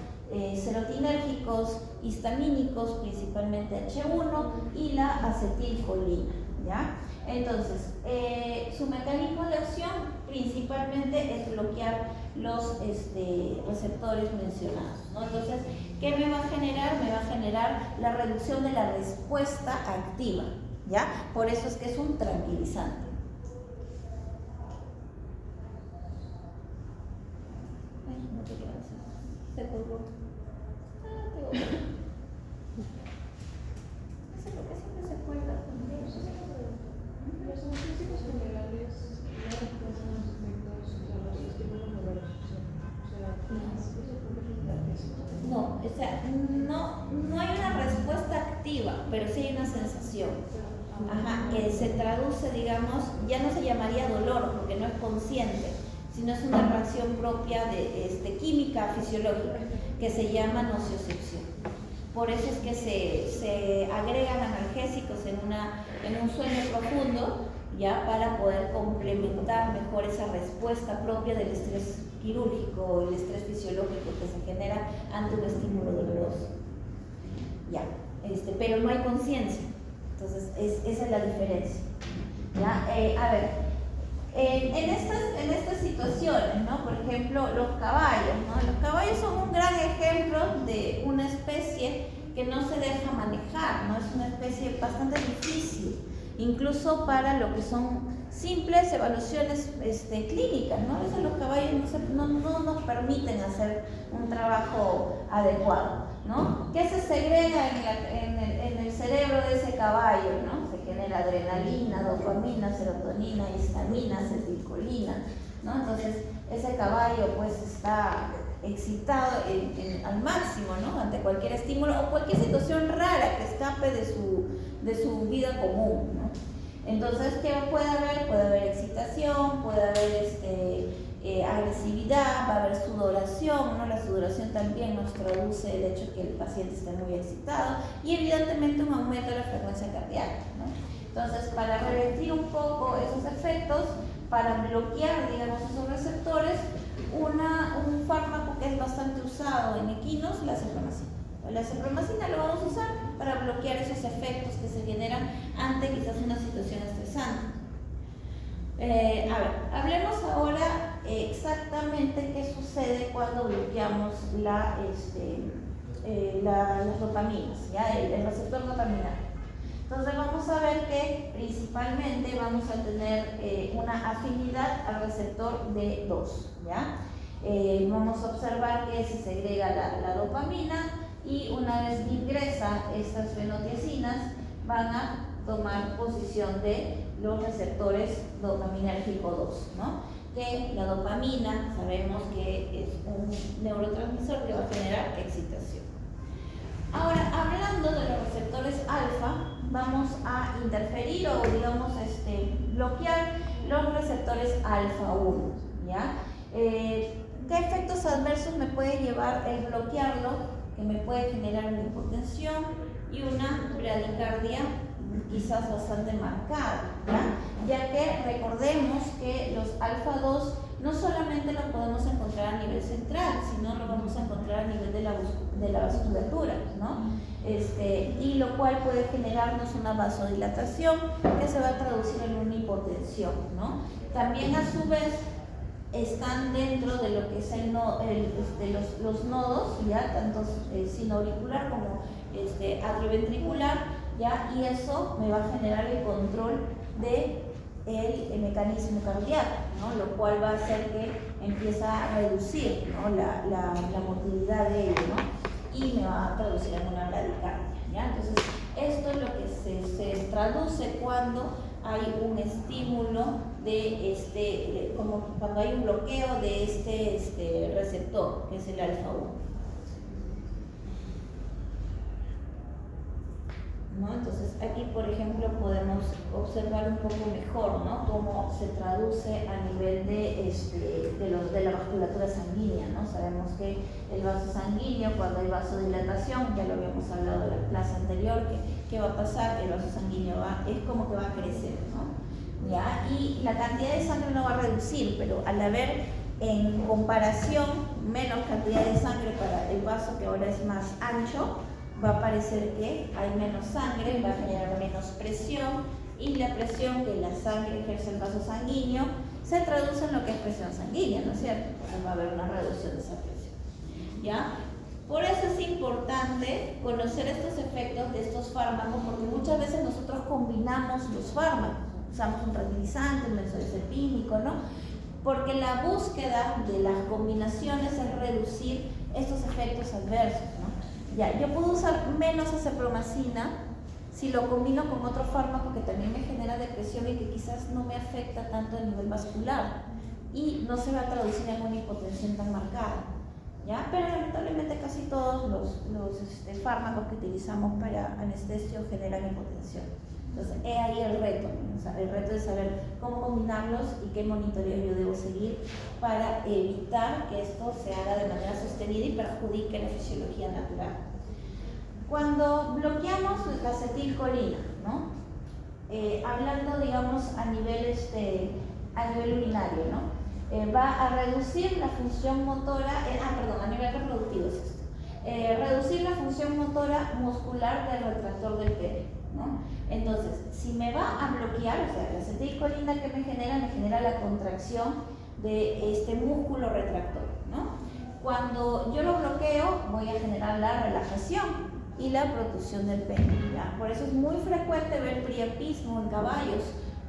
serotinérgicos, histamínicos, principalmente H1 y la acetilcolina, ¿ya? Entonces, su mecanismo de acción principalmente es bloquear los receptores mencionados, ¿no? Entonces, ¿qué me va a generar? Me va a generar la reducción de la respuesta activa, ¿ya? Por eso es que es un tranquilizante. Ay, no te quiero hacer. Se colgó. No sé por qué siempre se cuelga. Los analgésicos generales no reemplazan los efectos, o sea, los estímulos dolorosos. No hay una respuesta activa, pero sí hay una sensación. Ajá, que se traduce, digamos, ya no se llamaría dolor porque no es consciente, sino es una reacción propia de química fisiológica que se llama nociocepción. Por eso es que se agregan analgésicos en un sueño profundo, ya, para poder complementar mejor esa respuesta propia del estrés quirúrgico o el estrés fisiológico que se genera ante un estímulo doloroso. Ya, pero no hay conciencia. Entonces, esa es la diferencia. ¿Ya? A ver, en estas situaciones, ¿no? Por ejemplo, los caballos, ¿no? Los caballos son un gran ejemplo de una especie que no se deja manejar, ¿no? Es una especie bastante difícil, incluso para lo que son simples evaluaciones clínicas, ¿no? A veces los caballos no nos permiten hacer un trabajo adecuado, ¿no? ¿Qué se segrega en el cerebro de ese caballo, ¿no? Se genera adrenalina, dopamina, serotonina, histamina, acetilcolina, ¿no? Entonces, ese caballo pues está excitado al máximo, ¿no? Ante cualquier estímulo o cualquier situación rara que escape de su vida común, ¿no? Entonces, ¿qué puede haber? Puede haber excitación, puede haber agresividad, va a haber sudoración, ¿no? La sudoración también nos traduce el hecho de que el paciente esté muy excitado y evidentemente un aumento de la frecuencia cardíaca, ¿no? Entonces, para revertir un poco esos efectos, para bloquear, digamos, esos receptores, un fármaco que es bastante usado en equinos, la cepromacina. La cepromacina lo vamos a usar para bloquear esos efectos que se generan ante quizás una situación estresante. A ver, hablemos ahora exactamente qué sucede cuando bloqueamos las dopaminas, ¿ya? El receptor dopaminérgico. Entonces vamos a ver que principalmente vamos a tener una afinidad al receptor D2, ¿ya? Vamos a observar que se segrega la dopamina y una vez que ingresa estas fenotiacinas, van a tomar posición de los receptores dopaminérgico 2, ¿no? Que la dopamina sabemos que es un neurotransmisor que va a generar excitación. Ahora, hablando de los receptores alfa, vamos a interferir o digamos bloquear los receptores alfa 1, ¿ya? ¿Qué efectos adversos me puede llevar el bloquearlo? Que me puede generar una hipotensión y una bradicardia quizás bastante marcada, ya que recordemos que los alfa 2 no solamente los podemos encontrar a nivel central, sino lo vamos a encontrar a nivel de la vasculatura, ¿no? Y lo cual puede generarnos una vasodilatación que se va a traducir en una hipotensión, ¿no? También a su vez están dentro de lo que es los nodos, ya tanto sinoauricular como atrioventricular, ¿ya? Y eso me va a generar el control del mecanismo cardíaco, ¿no? Lo cual va a hacer que empiece a reducir, ¿no? la motilidad de ello, ¿no? Y me va a traducir en una bradicardia, ¿ya? Entonces, esto es lo que se traduce cuando hay un estímulo como cuando hay un bloqueo de este receptor, que es el alfa 1. ¿No? Entonces aquí por ejemplo podemos observar un poco mejor, ¿no? Cómo se traduce a nivel de la vasculatura sanguínea, ¿no? Sabemos que el vaso sanguíneo, cuando hay vasodilatación, ya lo habíamos hablado en la clase anterior, ¿qué va a pasar? El vaso sanguíneo es como que va a crecer, ¿no? ¿Ya? Y la cantidad de sangre no va a reducir, pero al haber en comparación menos cantidad de sangre para el vaso que ahora es más ancho, va a parecer que hay menos sangre, va a generar menos presión, y la presión que la sangre ejerce el vaso sanguíneo se traduce en lo que es presión sanguínea, ¿no es cierto? Entonces va a haber una reducción de esa presión, ¿ya? Por eso es importante conocer estos efectos de estos fármacos, porque muchas veces nosotros combinamos los fármacos, usamos un tranquilizante, un benzodiazepínico, ¿no? Porque la búsqueda de las combinaciones es reducir estos efectos adversos, ¿no? Ya, yo puedo usar menos acepromacina si lo combino con otro fármaco que también me genera depresión y que quizás no me afecta tanto a nivel vascular y no se va a traducir en una hipotensión tan marcada, ¿ya? Pero lamentablemente casi todos los fármacos que utilizamos para anestesio generan hipotensión. Entonces, es ahí el reto, ¿no? O sea, el reto de saber cómo combinarlos y qué monitoreo yo debo seguir para evitar que esto se haga de manera sostenida y perjudique la fisiología natural. Cuando bloqueamos la acetilcolina, ¿no? Hablando, digamos, a nivel urinario, ¿no? Va a reducir la función motora, a nivel reproductivo es esto. Reducir la función motora muscular del retractor del pene, ¿no? Entonces, si me va a bloquear, o sea, la acetilcolina que me genera la contracción de este músculo retractor, ¿no? Cuando yo lo bloqueo, voy a generar la relajación y la protrusión del pene, ¿ya? Por eso es muy frecuente ver priapismo en caballos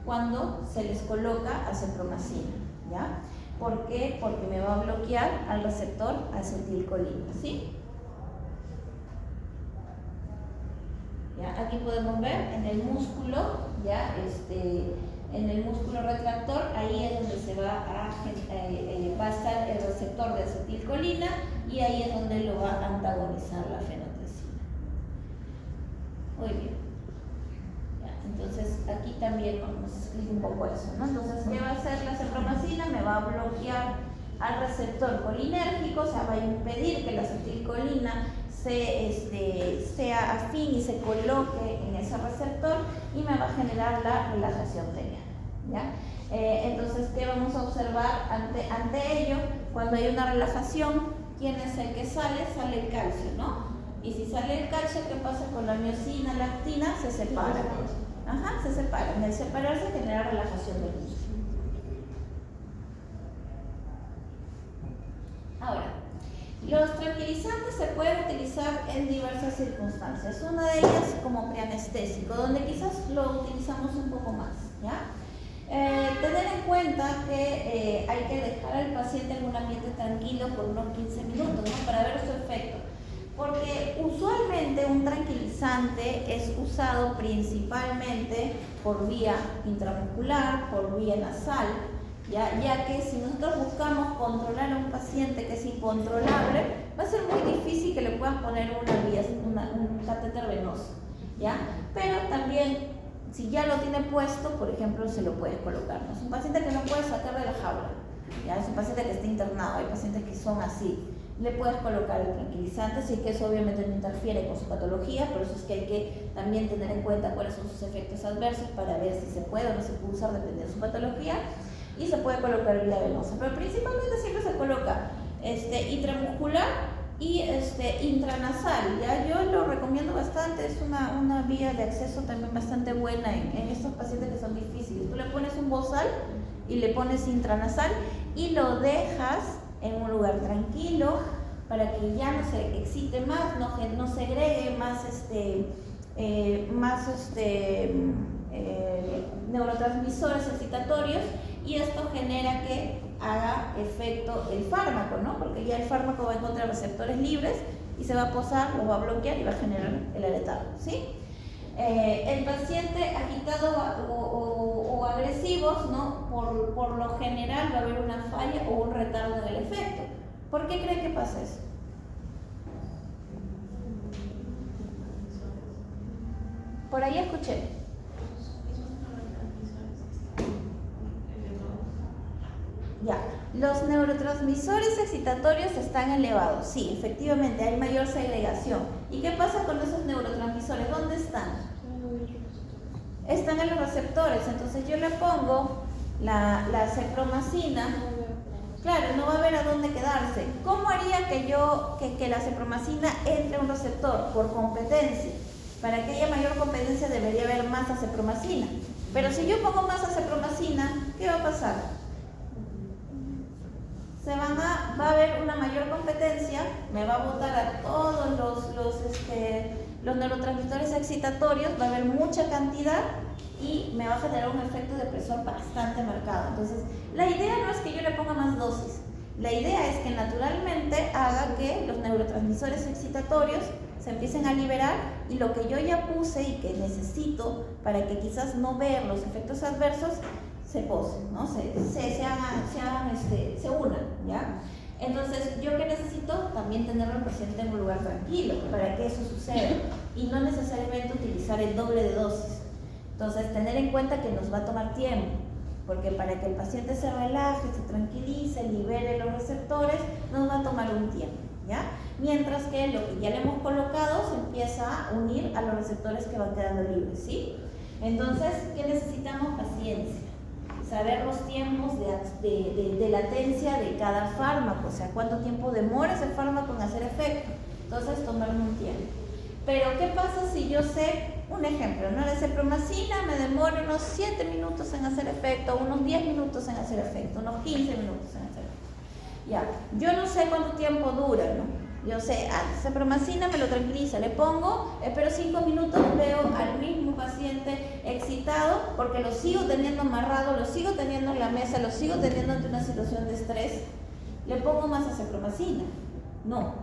cuando se les coloca acepromacina, ¿ya? ¿Por qué? Porque me va a bloquear al receptor acetilcolina, ¿sí? ¿Ya? Aquí podemos ver en el músculo, ¿ya? En el músculo retractor, ahí es donde se va a estar el receptor de acetilcolina y ahí es donde lo va a antagonizar la fenotresina. Muy bien. ¿Ya? Entonces aquí también nos explica un poco eso, ¿no? Entonces, ¿qué va a hacer la acepromacina? Me va a bloquear al receptor colinérgico, o sea, va a impedir que la acetilcolina sea afín y se coloque en ese receptor y me va a generar la relajación peniana, ¿ya? Entonces, ¿qué vamos a observar ante ello? Cuando hay una relajación, ¿quién es el que sale? Sale el calcio, ¿no? Y si sale el calcio, ¿qué pasa con la miosina, la actina? Se separan. Ajá, se separan. Al separarse genera relajación del músculo. Ahora, los tranquilizantes se pueden utilizar en diversas circunstancias. Una de ellas como preanestésico, donde quizás lo utilizamos un poco más, ¿ya? Tener en cuenta que hay que dejar al paciente en un ambiente tranquilo por unos 15 minutos, ¿no? Para ver su efecto. Porque usualmente un tranquilizante es usado principalmente por vía intramuscular, por vía nasal, ya que si nosotros buscamos controlar a un paciente que es incontrolable, va a ser muy difícil que le puedas poner un catéter venoso, ¿ya? Pero también, si ya lo tiene puesto, por ejemplo, se lo puedes colocar, ¿no? Es un paciente que no puedes sacar de la jaula, ¿ya? Es un paciente que está internado, hay pacientes que son así. Le puedes colocar el tranquilizante, si es que eso obviamente no interfiere con su patología, por eso es que hay que también tener en cuenta cuáles son sus efectos adversos para ver si se puede o no se puede usar dependiendo de su patología, y se puede colocar vía venosa, pero principalmente siempre se coloca intramuscular y intranasal, ¿ya? Yo lo recomiendo bastante, es una vía de acceso también bastante buena en estos pacientes que son difíciles. Tú le pones un bozal y le pones intranasal y lo dejas en un lugar tranquilo para que ya no se excite más, no segregue más neurotransmisores excitatorios, y esto genera que haga efecto el fármaco, ¿no? Porque ya el fármaco va a encontrar receptores libres y se va a posar, los va a bloquear y va a generar el aletado, ¿sí? El paciente agitado o agresivos, ¿no? Por lo general va a haber una falla o un retardo del efecto. ¿Por qué creen que pasa eso? Por ahí escuché. Ya, los neurotransmisores excitatorios están elevados. Sí, efectivamente, hay mayor segregación. ¿Y qué pasa con esos neurotransmisores? ¿Dónde están? Están en los receptores. Entonces yo le pongo la cepromacina. Claro, no va a haber a dónde quedarse. ¿Cómo haría que la cepromacina entre a un receptor? Por competencia. Para que haya mayor competencia debería haber más acepromacina. Pero si yo pongo más acepromacina, ¿qué va a pasar? Va a haber una mayor competencia, me va a botar a todos los neurotransmisores excitatorios, va a haber mucha cantidad y me va a generar un efecto depresor bastante marcado. Entonces, la idea no es que yo le ponga más dosis, la idea es que naturalmente haga que los neurotransmisores excitatorios se empiecen a liberar y lo que yo ya puse y que necesito para que quizás no ver los efectos adversos se posen, ¿no? se unan, ¿ya? Entonces, ¿yo qué necesito? También tener al paciente en un lugar tranquilo para que eso suceda y no necesariamente utilizar el doble de dosis. Entonces, tener en cuenta que nos va a tomar tiempo, porque para que el paciente se relaje, se tranquilice, libere los receptores, nos va a tomar un tiempo, ¿ya? Mientras que lo que ya le hemos colocado se empieza a unir a los receptores que van quedando libres, ¿sí? Entonces, ¿qué necesitamos? Paciencia. Saber los tiempos de latencia de cada fármaco, o sea, cuánto tiempo demora ese fármaco en hacer efecto. Entonces, tomarme un tiempo. Pero, ¿qué pasa si yo sé, un ejemplo, ¿no? La cepromacina me demora unos 7 minutos en hacer efecto, unos 10 minutos en hacer efecto, unos 15 minutos en hacer efecto? Ya, yo no sé cuánto tiempo dura, ¿no? Yo sé, cepromacina me lo tranquiliza, le pongo, espero 5 minutos, veo al mismo paciente excitado porque lo sigo teniendo amarrado, lo sigo teniendo en la mesa, lo sigo teniendo ante una situación de estrés, le pongo más acepromacina. No,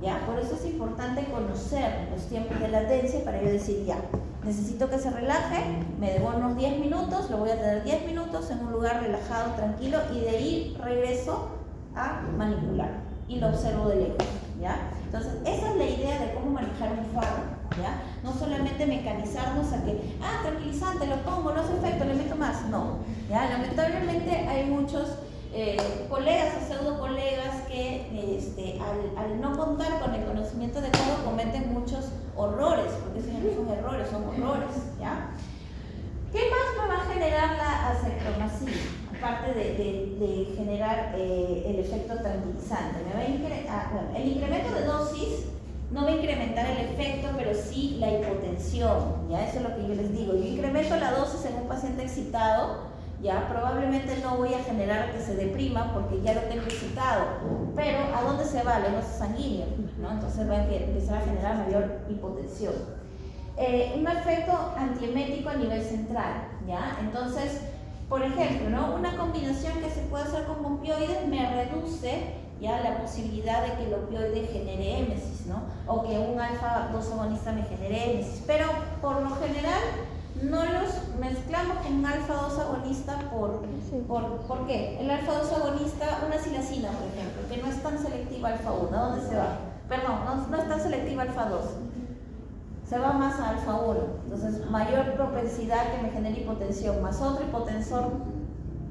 ya, por eso es importante conocer los tiempos de latencia para yo decir, ya, necesito que se relaje, me demoro unos 10 minutos, lo voy a tener 10 minutos en un lugar relajado, tranquilo, y de ahí regreso a manipular y lo observo de lejos. ¿Ya? Entonces, esa es la idea de cómo manejar un fármaco, ¿ya? No solamente mecanizarnos a que, tranquilizante, lo pongo, no hace efecto, le meto más. No, ¿ya? Lamentablemente hay muchos colegas o pseudo colegas que al no contar con el conocimiento adecuado cometen muchos horrores, porque esos ya no son errores, son horrores, ¿ya? ¿Qué más me va a generar la acepromacina? Aparte de generar el efecto tranquilizante. El incremento de dosis no va a incrementar el efecto, pero sí la hipotensión, ¿ya? Eso es lo que yo les digo. Yo incremento la dosis en un paciente excitado, ya probablemente no voy a generar que se deprima porque ya lo tengo excitado, pero ¿a dónde se va? Los vasos sanguíneos, ¿no? Entonces va a empezar a generar mayor hipotensión. Un efecto antiemético a nivel central, ¿ya? Entonces, por ejemplo, ¿no? Una combinación que se puede hacer con opioides me reduce ya la posibilidad de que el opioide genere émesis, ¿no? O que un alfa-2 agonista me genere émesis, pero por lo general no los mezclamos con un alfa-2 agonista ¿por qué? El alfa-2 agonista, una silacina, por ejemplo, que no es tan selectiva alfa-1, ¿a dónde se va? Perdón, no es tan selectiva alfa-2, se va más a alfa-1, entonces mayor propensidad que me genere hipotensión, más otro hipotensor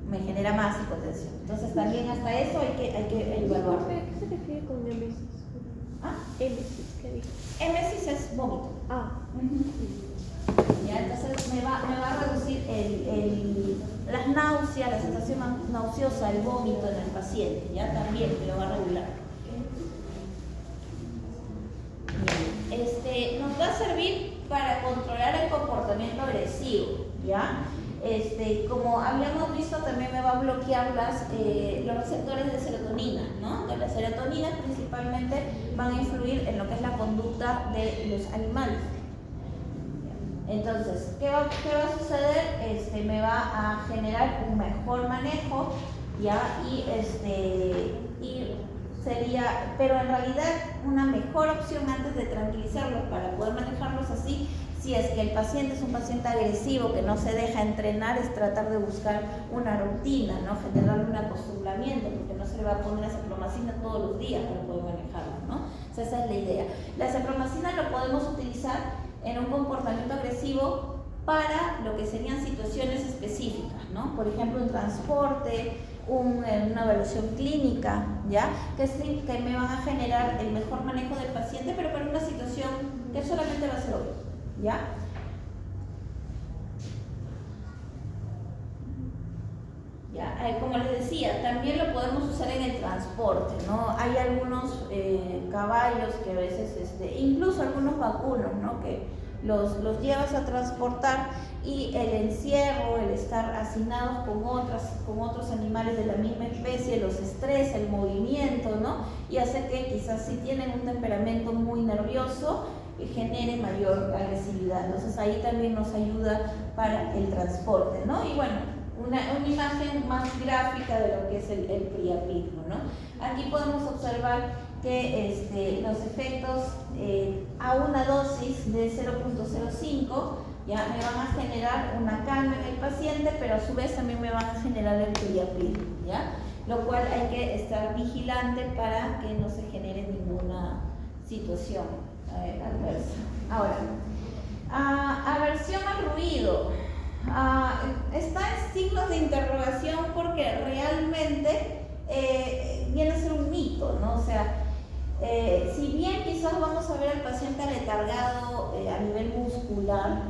me genera más hipotensión. Entonces también hasta eso hay que evaluar. ¿Qué se refiere con émesis? ¿Ah? Émesis, ¿qué dijo? Émesis es vómito. Ya, entonces me va a reducir las náuseas, la sensación nauseosa, el vómito en el paciente, ya también me lo va a regular. Nos va a servir para controlar el comportamiento agresivo, ¿ya? Como habíamos visto, también me va a bloquear los receptores de serotonina, ¿no? De la serotonina principalmente van a influir en lo que es la conducta de los animales. Entonces, ¿qué va a suceder? Me va a generar un mejor manejo, ¿ya? Y sería, pero en realidad una mejor opción antes de tranquilizarlos para poder manejarlos así, si es que el paciente es un paciente agresivo que no se deja entrenar, es tratar de buscar una rutina, ¿no? Generarle un acostumbramiento, porque no se le va a poner acipromicina todos los días para poder manejarlo, ¿no? O sea, esa es la idea. La acipromicina lo podemos utilizar en un comportamiento agresivo para lo que serían situaciones específicas, ¿no? Por ejemplo, un transporte, una evaluación clínica, ¿ya? Que me van a generar el mejor manejo del paciente, pero para una situación que solamente va a ser obvia, ¿ya? Como les decía, también lo podemos usar en el transporte, ¿no? Hay algunos caballos que a veces, incluso algunos vacunos, ¿no? Que los llevas a transportar y el encierro, el estar hacinados con otros animales de la misma especie, los estresa, el movimiento, ¿no? Y hace que quizás si tienen un temperamento muy nervioso, genere mayor agresividad. Entonces ahí también nos ayuda para el transporte, ¿no? Y bueno, una imagen más gráfica de lo que es el priapismo, ¿no? Aquí podemos observar que los efectos a una dosis de 0.05 ya me van a generar una calma en el paciente, pero a su vez también me van a generar el priapismo, ¿ya? Lo cual hay que estar vigilante para que no se genere ninguna situación adversa. Ahora, aversión al ruido. Está en signos de interrogación porque realmente viene a ser un mito, ¿no? O sea, si bien quizás vamos a ver al paciente aletargado a nivel muscular,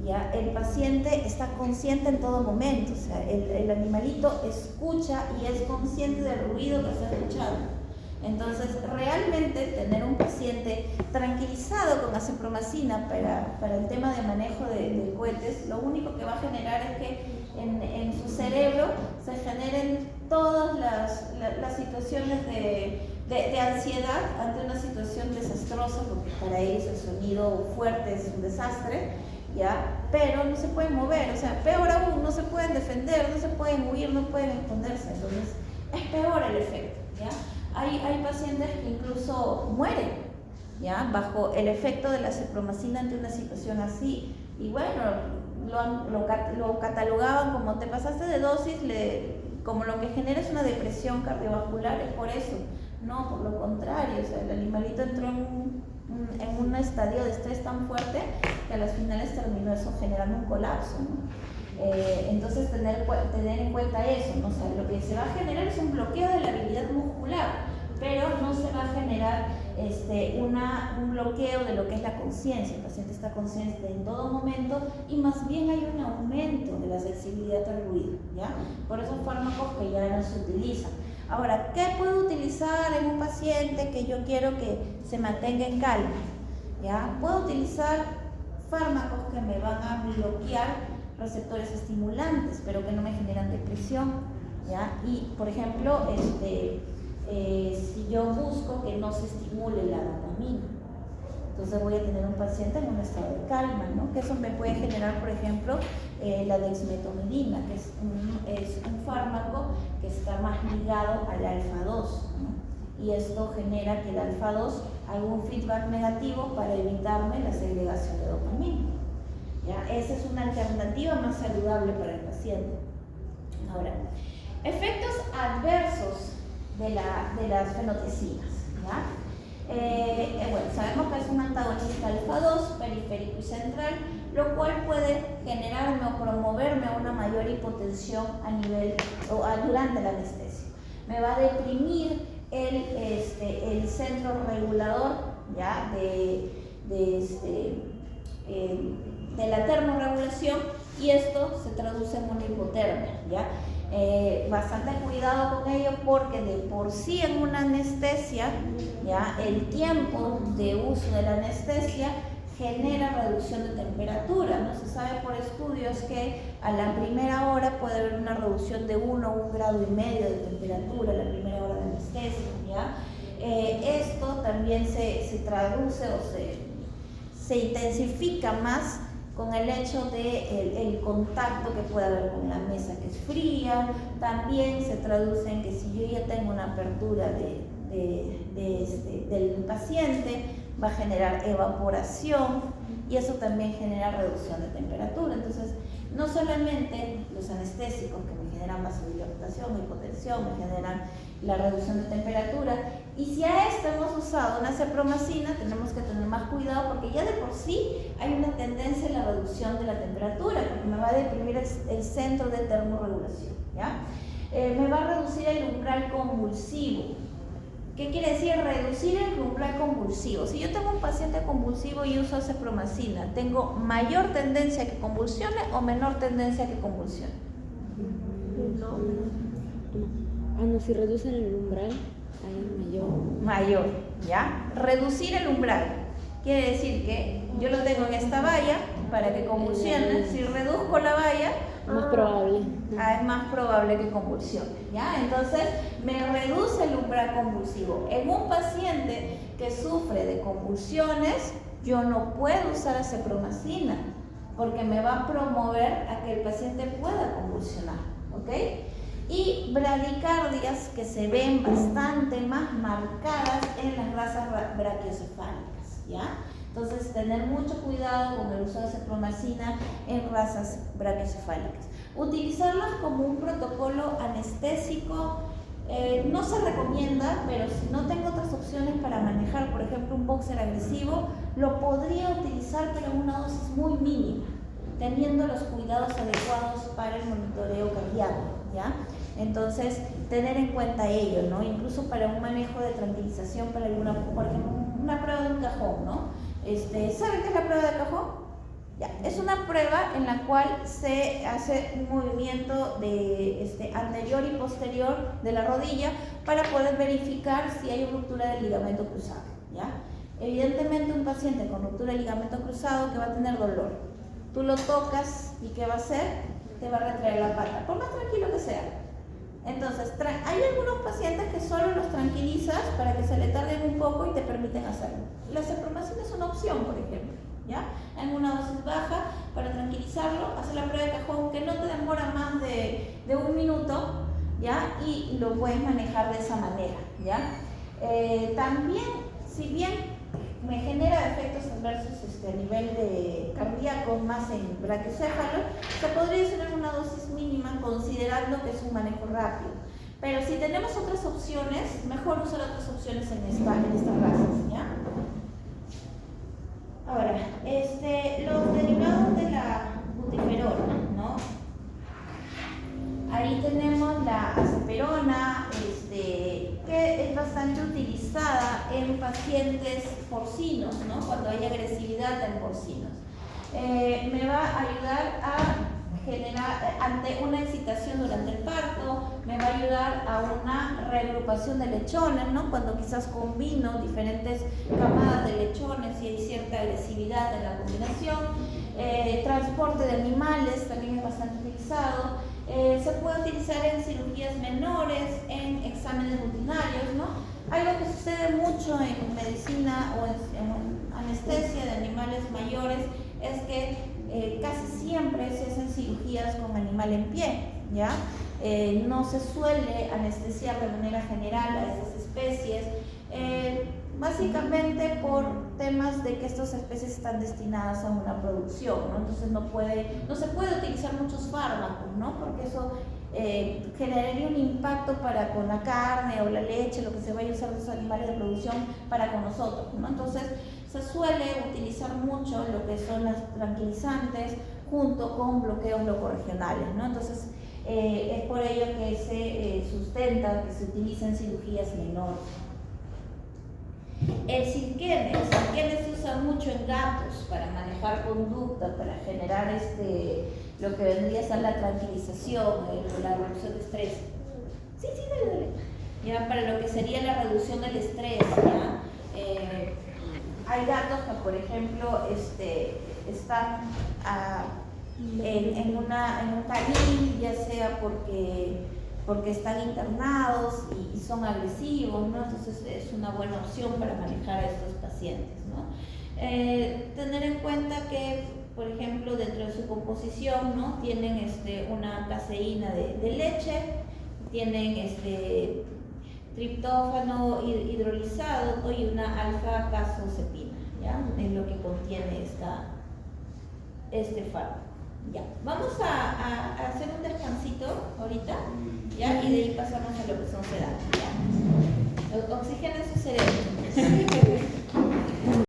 ya, el paciente está consciente en todo momento, o sea, el animalito escucha y es consciente del ruido que se ha escuchado. Entonces, realmente tener un paciente tranquilizado con acipromicina para el tema de manejo de cohetes, lo único que va a generar es que en su cerebro se generen todas las situaciones de ansiedad ante una situación desastrosa, porque para ellos el sonido fuerte es un desastre, ¿ya? Pero no se pueden mover, o sea, peor aún, no se pueden defender, no se pueden huir, no pueden esconderse, entonces es peor el efecto, ¿ya? Hay pacientes que incluso mueren, ¿ya? Bajo el efecto de la acipromicina ante una situación así. Y bueno, lo catalogaban como te pasaste de dosis, como lo que genera es una depresión cardiovascular, es por eso. No, por lo contrario, o sea, el animalito entró en un estadio de estrés tan fuerte que a las finales terminó eso generando un colapso, ¿no? Entonces tener en cuenta eso, ¿no? O sea, lo que se va a generar es un bloqueo de la habilidad muscular, pero no se va a generar un bloqueo de lo que es la conciencia. El paciente está consciente en todo momento y más bien hay un aumento de la sensibilidad al ruido, ¿ya? Por esos fármacos que ya no se utilizan. Ahora, ¿qué puedo utilizar en un paciente que yo quiero que se mantenga en calma? ¿Ya? Puedo utilizar fármacos que me van a bloquear receptores estimulantes, pero que no me generan depresión, ¿ya? Y, por ejemplo, si yo busco que no se estimule la dopamina. Entonces voy a tener un paciente en un estado de calma, ¿no? Que eso me puede generar, por ejemplo, la dexmedetomidina, que es un fármaco que está más ligado al alfa-2, ¿no? Y esto genera que el alfa-2 haga un feedback negativo para evitarme la segregación de dopamina. ¿Ya? Esa es una alternativa más saludable para el paciente. Ahora, efectos adversos de las fenoticinas, ¿ya? Bueno, sabemos que es un antagonista alfa-2, periférico y central, lo cual puede generarme o promoverme a una mayor hipotensión durante la anestesia. Me va a deprimir el centro regulador, ¿ya? De la termorregulación, y esto se traduce en una hipotermia, ¿ya? Bastante cuidado con ello, porque de por sí en una anestesia, ¿ya? El tiempo de uso de la anestesia genera reducción de temperatura, ¿no? Se sabe por estudios que a la primera hora puede haber una reducción de 1 o 1,5 grados de temperatura a la primera hora de anestesia, ¿ya? Esto también se traduce o se intensifica más con el hecho de el contacto que puede haber con la mesa, que es fría. También se traduce en que si yo ya tengo una apertura del paciente, va a generar evaporación, y eso también genera reducción de temperatura. Entonces, no solamente los anestésicos que me generan vasodilatación, hipotensión, me generan la reducción de temperatura, y si a esto hemos usado una cepromacina, tenemos que tener más cuidado, porque ya de por sí hay una tendencia en la reducción de la temperatura, porque me va a deprimir el centro de termorregulación, ¿ya? Me va a reducir el umbral convulsivo. ¿Qué quiere decir reducir el umbral convulsivo? Si yo tengo un paciente convulsivo y uso cepromacina, ¿tengo mayor tendencia a que convulsione o menor tendencia a que convulsione? No, si reducen el umbral, hay mayor. Mayor, ¿ya? Reducir el umbral quiere decir que yo lo tengo en esta valla para que convulsione. Si reduzco la valla, más probable. Es más probable que convulsione, ¿ya? Entonces, me reduce el umbral convulsivo. En un paciente que sufre de convulsiones, yo no puedo usar acepromacina, porque me va a promover a que el paciente pueda convulsionar, ¿ok? Y bradicardias que se ven bastante más marcadas en las razas brachiocefálicas, ¿ya? Entonces, tener mucho cuidado con el uso de cepromacina en razas brachiocefálicas. Utilizarlas como un protocolo anestésico no se recomienda, pero si no tengo otras opciones para manejar, por ejemplo, un boxer agresivo, lo podría utilizar, pero en una dosis muy mínima, teniendo los cuidados adecuados para el monitoreo cardíaco, ¿ya? Entonces, tener en cuenta ello, ¿no? Incluso para un manejo de tranquilización, para alguna, por ejemplo, una prueba de un cajón, ¿no? ¿Saben qué es la prueba de cajón? Ya, es una prueba en la cual se hace un movimiento de anterior y posterior de la rodilla para poder verificar si hay ruptura del ligamento cruzado, ¿ya? Evidentemente, un paciente con ruptura del ligamento cruzado que va a tener dolor, tú lo tocas y ¿qué va a hacer? Te va a retraer la pata, por más tranquilo que sea. Entonces, hay algunos pacientes que solo los tranquilizas para que se le tarden un poco y te permiten hacerlo. La cepromacina es una opción, por ejemplo, ¿ya? En una dosis baja, para tranquilizarlo, hacer la prueba de cajón, que no te demora más de 1 minuto, ¿ya? Y lo puedes manejar de esa manera, ¿ya? También, si bien me genera efectos adversos a nivel de cardíaco, más en brachiocéfalo, se podría hacer en una dosis mínima, considerando que es un manejo rápido. Pero si tenemos otras opciones, mejor usar otras opciones en estas razas, ¿ya? Ahora, los derivados de la butiferona, ¿no? Ahí tenemos la azaperona, que es bastante utilizada en pacientes porcinos, ¿no? Cuando hay agresividad en porcinos. Me va a ayudar a generar, ante una excitación durante el parto, me va a ayudar a una reagrupación de lechones, ¿no? Cuando quizás combino diferentes camadas de lechones y hay cierta agresividad en la combinación. Transporte de animales también es bastante utilizado. Se puede utilizar en cirugías menores, en exámenes rutinarios, ¿no? Algo que sucede mucho en medicina o en anestesia de animales mayores es que casi siempre se hacen cirugías con animal en pie, ¿ya? No se suele anestesiar de manera general a estas especies, básicamente por temas de que estas especies están destinadas a una producción, ¿no? Entonces no se puede utilizar muchos fármacos, ¿no? Porque eso generaría un impacto para con la carne o la leche, lo que se vaya a usar de esos animales de producción para con nosotros, ¿no? Entonces se suele utilizar mucho lo que son las tranquilizantes junto con bloqueos locorregionales, ¿no? Entonces es por ello que se sustenta que se utilicen cirugías menores. El cirquene se usa mucho en gatos para manejar conducta, para generar lo que vendría a ser la tranquilización, la reducción de estrés. Sí, dale. Ya, para lo que sería la reducción del estrés, ¿ya? Hay gatos que, por ejemplo, están en un canil, ya sea porque están internados y son agresivos, ¿no? Entonces es una buena opción para manejar a estos pacientes, ¿no? Tener en cuenta que, por ejemplo, dentro de su composición, ¿no? Tienen una caseína de leche, tienen triptófano hidrolizado y una alfa-casozepina, ¿ya? Es lo que contiene este fármaco. Ya, vamos a hacer un descansito ahorita, ¿ya? Y de ahí pasamos a lo que son sedantes, ¿ya? Oxigenen su cerebro.